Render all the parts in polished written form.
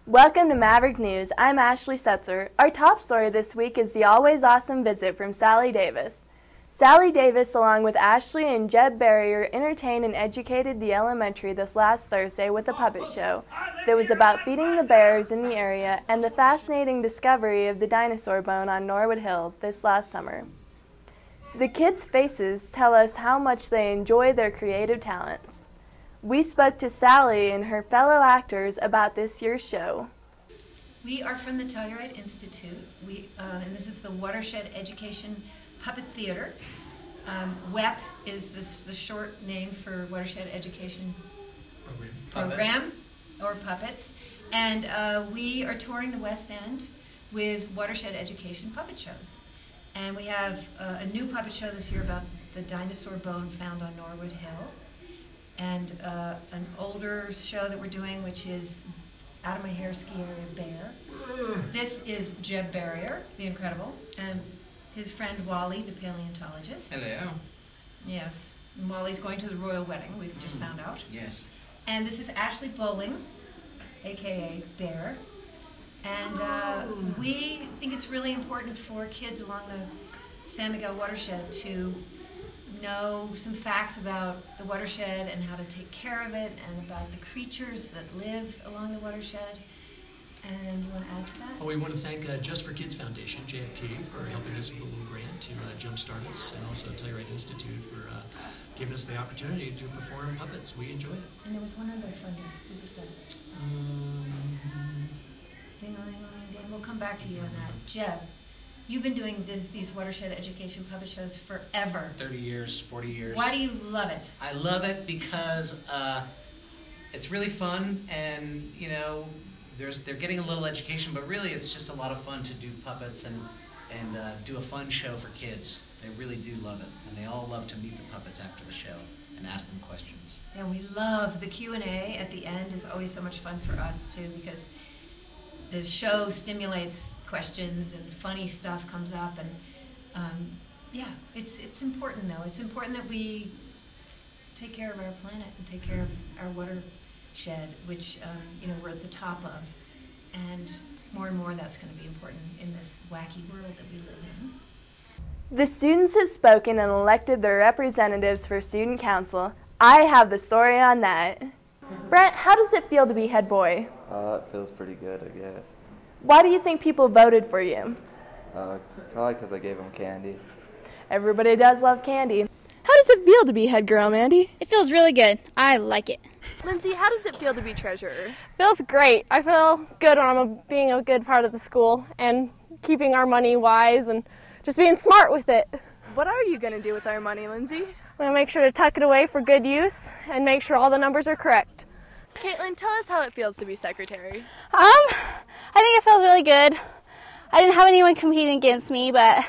Welcome to Maverick News. I'm Ashley Setzer. Our top story this week is the always awesome visit from Sally Davis. Sally Davis, along with Ashley and Jeb Barrier, entertained and educated the elementary this last Thursday with a puppet show that was about feeding the bears in the area and the fascinating discovery of the dinosaur bone on Norwood Hill this last summer. The kids' faces tell us how much they enjoy their creative talents. We spoke to Sally and her fellow actors about this year's show. We are from the Telluride Institute, and this is the Watershed Education Puppet Theater. WEP is the short name for Watershed Education Program or Puppets. And we are touring the West End with Watershed Education puppet shows. And we have a new puppet show this year about the dinosaur bone found on Norwood Hill. And an older show that we're doing, which is Out of My Hair Ski Area Bear. This is Jeb Barrier, the Incredible, and his friend Wally, the paleontologist. Hello. Yes, and Wally's going to the royal wedding, we've just found out. Yes. And this is Ashley Bowling, aka Bear. And we think it's really important for kids along the San Miguel watershed to know some facts about the watershed and how to take care of it and about the creatures that live along the watershed. And you want to add to that? Well, we want to thank Just for Kids Foundation, JFK, for helping us with a little grant to jumpstart us, and also Telluride Institute for giving us the opportunity to perform puppets. We enjoy it. And there was one other funder. Who was that? Ding-a-ling-a-ling-ding. We'll come back to you on that. Jeb, you've been doing these Watershed Education puppet shows forever. 30 years, 40 years. Why do you love it? I love it because it's really fun, and you know, they're getting a little education, but really it's just a lot of fun to do puppets and do a fun show for kids. They really do love it, and they all love to meet the puppets after the show and ask them questions. And we love the Q&A at the end. Is always so much fun for us too, because the show stimulates questions and funny stuff comes up, and yeah, it's important though. It's important that we take care of our planet and take care of our watershed, which you know, we're at the top of, and more that's going to be important in this wacky world that we live in. The students have spoken and elected their representatives for student council. I have the story on that. Brent, how does it feel to be head boy? It feels pretty good, I guess. Why do you think people voted for you? Probably because I gave them candy. Everybody does love candy. How does it feel to be head girl, Mandy? It feels really good. I like it. Lindsay, how does it feel to be treasurer? Feels great. I feel good when I'm being a good part of the school and keeping our money wise and just being smart with it. What are you going to do with our money, Lindsay? I'm going to make sure to tuck it away for good use and make sure all the numbers are correct. Caitlin, tell us how it feels to be secretary. I think it feels really good. I didn't have anyone competing against me, but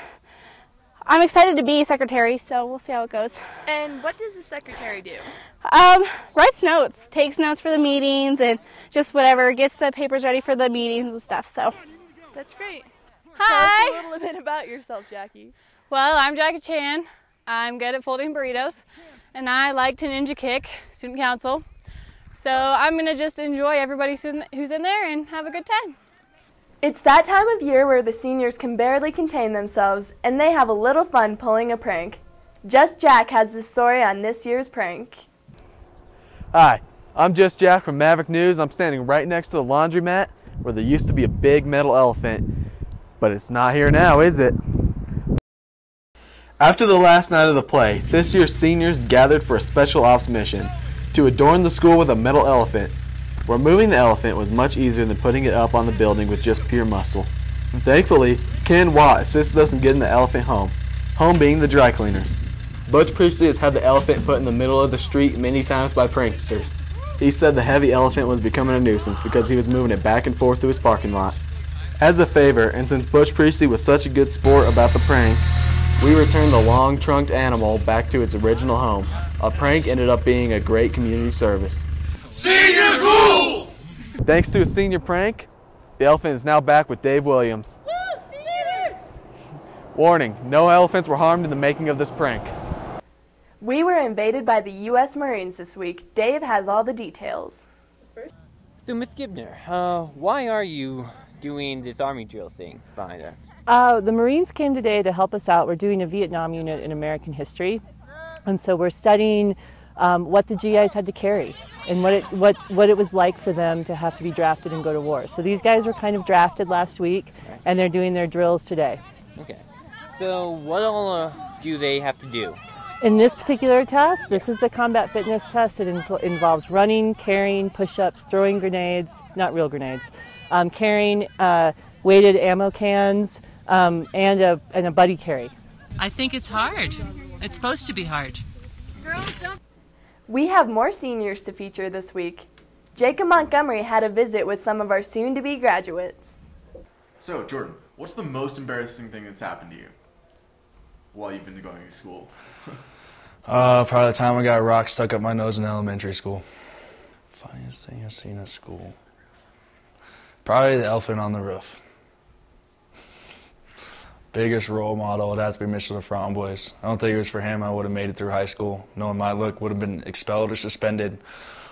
I'm excited to be secretary, so we'll see how it goes. And what does the secretary do? Writes notes, takes notes for the meetings, and just whatever, gets the papers ready for the meetings and stuff, so. That's great. Hi! Tell us a little bit about yourself, Jackie. Well, I'm Jackie Chan. I'm good at folding burritos, and I like to ninja kick student council. So I'm going to just enjoy everybody who's in there and have a good time. It's that time of year where the seniors can barely contain themselves, and they have a little fun pulling a prank. Just Jack has the story on this year's prank. Hi, I'm Just Jack from Maverick News. I'm standing right next to the laundromat where there used to be a big metal elephant, but it's not here now, is it? After the last night of the play, this year's seniors gathered for a special ops mission to adorn the school with a metal elephant. Removing the elephant was much easier than putting it up on the building with just pure muscle. And thankfully, Ken Watt assisted us in getting the elephant home being the dry cleaners. Butch Priestley has had the elephant put in the middle of the street many times by pranksters. He said the heavy elephant was becoming a nuisance because he was moving it back and forth through his parking lot. As a favor, and since Butch Priestley was such a good sport about the prank, we returned the long-trunked animal back to its original home. A prank ended up being a great community service. Seniors rule! Thanks to a senior prank, the elephant is now back with Dave Williams. Woo! Seniors! Warning, no elephants were harmed in the making of this prank. We were invaded by the U.S. Marines this week. Dave has all the details. So, Ms. Gibner, why are you doing this Army drill thing behind us? The Marines came today to help us out. We're doing a Vietnam unit in American history, and so we're studying what the GIs had to carry and what it was like for them to have to be drafted and go to war. So these guys were kind of drafted last week, and they're doing their drills today. Okay. So what all do they have to do? In this particular test, this is the combat fitness test. It involves running, carrying, push-ups, throwing grenades, not real grenades, carrying weighted ammo cans, and a buddy carry. I think it's hard. It's supposed to be hard. We have more seniors to feature this week. Jacob Montgomery had a visit with some of our soon-to-be graduates. So, Jordan, what's the most embarrassing thing that's happened to you while you've been going to school? Probably the time I got a rock stuck up my nose in elementary school. Funniest thing I've seen at school. Probably the elephant on the roof. Biggest role model would have to be Mr. LaFramboise. I don't think it was for him I would have made it through high school. Knowing my look, would have been expelled or suspended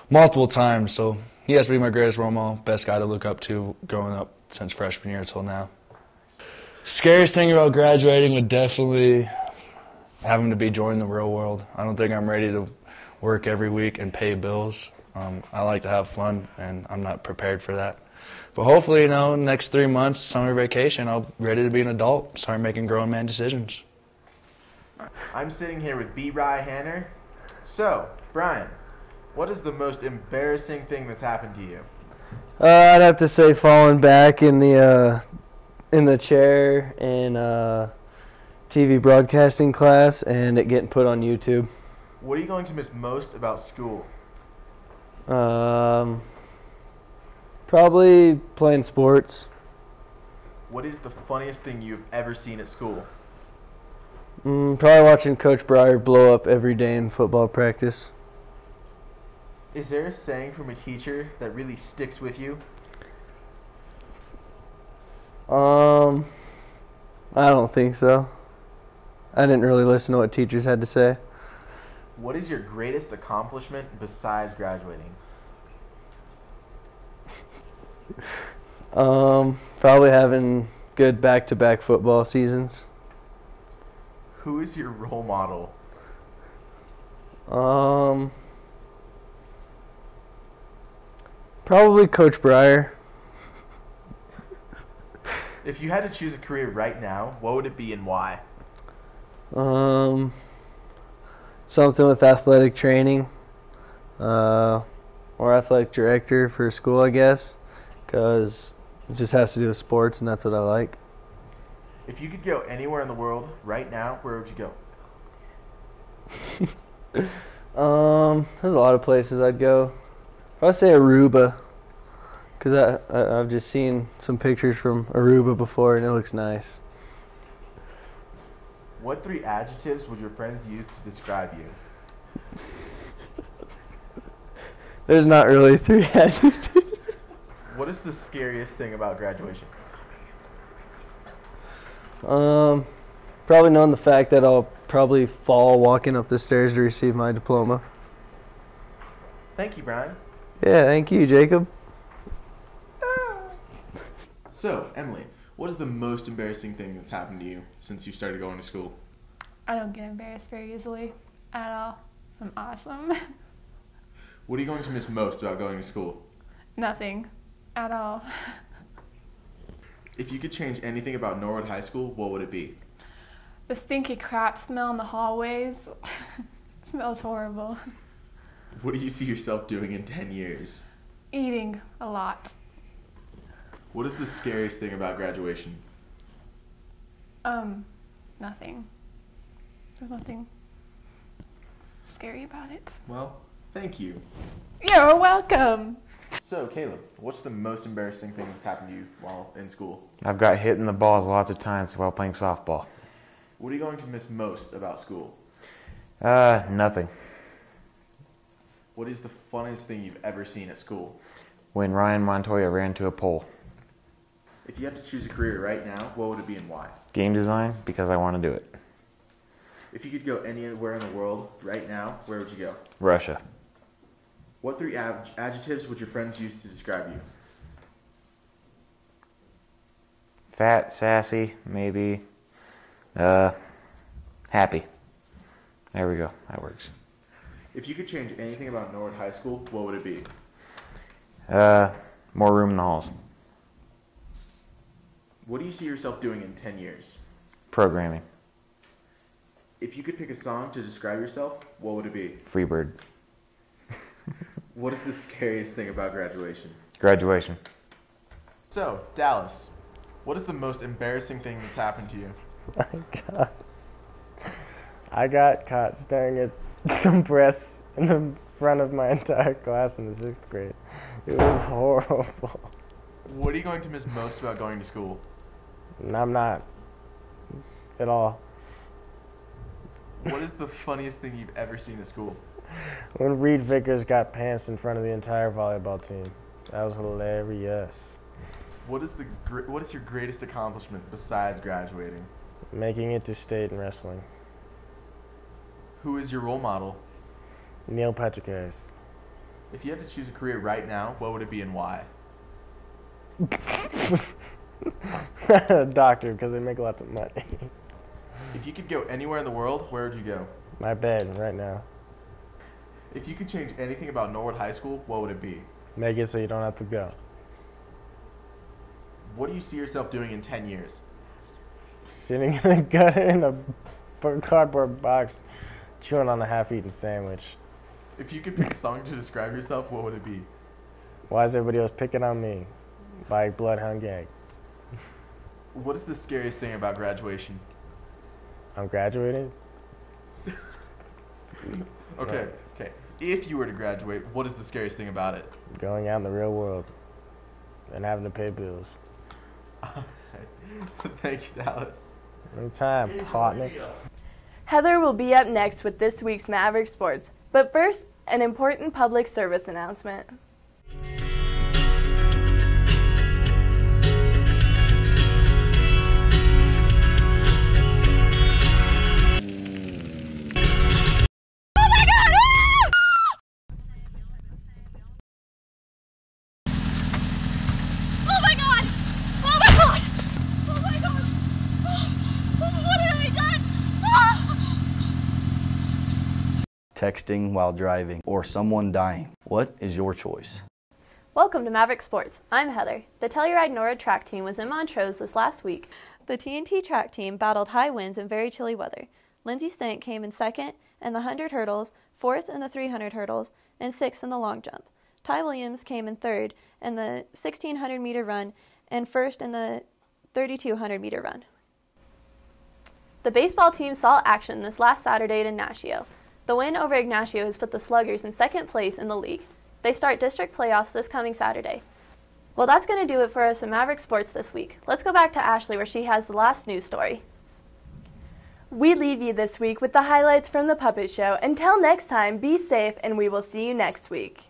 multiple times. So he has to be my greatest role model, best guy to look up to growing up since freshman year until now. Scariest thing about graduating would definitely having to be joining the real world. I don't think I'm ready to work every week and pay bills. I like to have fun, and I'm not prepared for that. But hopefully, next 3 months, summer vacation, I'll be ready to be an adult, start making grown man decisions. I'm sitting here with B. Rye Hanner. So, Brian, what is the most embarrassing thing that's happened to you? I'd have to say falling back in the chair in TV broadcasting class and it getting put on YouTube. What are you going to miss most about school? Probably playing sports. What is the funniest thing you've ever seen at school? Probably watching Coach Breyer blow up every day in football practice. Is there a saying from a teacher that really sticks with you? I don't think so. I didn't really listen to what teachers had to say. What is your greatest accomplishment besides graduating? Probably having good back-to-back football seasons. Who is your role model? Probably Coach Breyer. If you had to choose a career right now, what would it be and why? Something with athletic training, or athletic director for school, I guess, because it just has to do with sports, and that's what I like. If you could go anywhere in the world right now, where would you go? There's a lot of places I'd go. I'd say Aruba, because I've just seen some pictures from Aruba before, and it looks nice. What 3 adjectives would your friends use to describe you? There's not really 3 adjectives. What is the scariest thing about graduation? Probably knowing the fact that I'll probably fall walking up the stairs to receive my diploma. Thank you, Brian. Yeah, thank you, Jacob. So, Emily, what is the most embarrassing thing that's happened to you since you started going to school? I don't get embarrassed very easily at all. I'm awesome. What are you going to miss most about going to school? Nothing at all. If you could change anything about Norwood High School, what would it be? The stinky crap smell in the hallways. It smells horrible. What do you see yourself doing in 10 years? Eating a lot. What is the scariest thing about graduation? Nothing. There's nothing scary about it. Well, thank you. You're welcome. So, Caleb, what's the most embarrassing thing that's happened to you while in school? I've got hit in the balls lots of times while playing softball. What are you going to miss most about school? Nothing. What is the funniest thing you've ever seen at school? When Ryan Montoya ran to a pole. If you had to choose a career right now, what would it be and why? Game design, because I want to do it. If you could go anywhere in the world right now, where would you go? Russia. What 3 adjectives would your friends use to describe you? Fat, sassy, maybe. Happy. There we go. That works. If you could change anything about Norwood High School, what would it be? More room in the halls. What do you see yourself doing in 10 years? Programming. If you could pick a song to describe yourself, what would it be? Freebird. What is the scariest thing about graduation? Graduation. So, Dallas, what is the most embarrassing thing that's happened to you? I got caught staring at some breasts in the front of my entire class in the 6th grade. It was horrible. What are you going to miss most about going to school? I'm not at all. What is the funniest thing you've ever seen at school? When Reed Vickers got pants in front of the entire volleyball team. That was hilarious. What is your greatest accomplishment besides graduating? Making it to state in wrestling. Who is your role model? Neil Patrick Harris. If you had to choose a career right now, what would it be and why? Doctor, because they make lots of money. If you could go anywhere in the world, where would you go? My bed right now. If you could change anything about Norwood High School, what would it be? Make it so you don't have to go. What do you see yourself doing in 10 years? Sitting in a cardboard box, chewing on a half-eaten sandwich. If you could pick a song to describe yourself, what would it be? Why is everybody else picking on me? By Bloodhound Gang. What is the scariest thing about graduation? I'm graduating? Okay. If you were to graduate, what is the scariest thing about it? Going out in the real world and having to pay bills. Thank you, Dallas. Anytime, partner. Heather will be up next with this week's Maverick Sports. But first, an important public service announcement. Texting while driving, or someone dying. What is your choice? Welcome to Maverick Sports. I'm Heather. The Telluride Norwood track team was in Montrose this last week. The TNT track team battled high winds and very chilly weather. Lindsay Stank came in second in the 100 hurdles, fourth in the 300 hurdles, and sixth in the long jump. Ty Williams came in third in the 1,600 meter run and first in the 3,200 meter run. The baseball team saw action this last Saturday at Ignacio. The win over Ignacio has put the Sluggers in second place in the league. They start district playoffs this coming Saturday. Well, that's going to do it for us in Maverick Sports this week. Let's go back to Ashley where she has the last news story. We leave you this week with the highlights from the Puppet Show. Until next time, be safe and we will see you next week.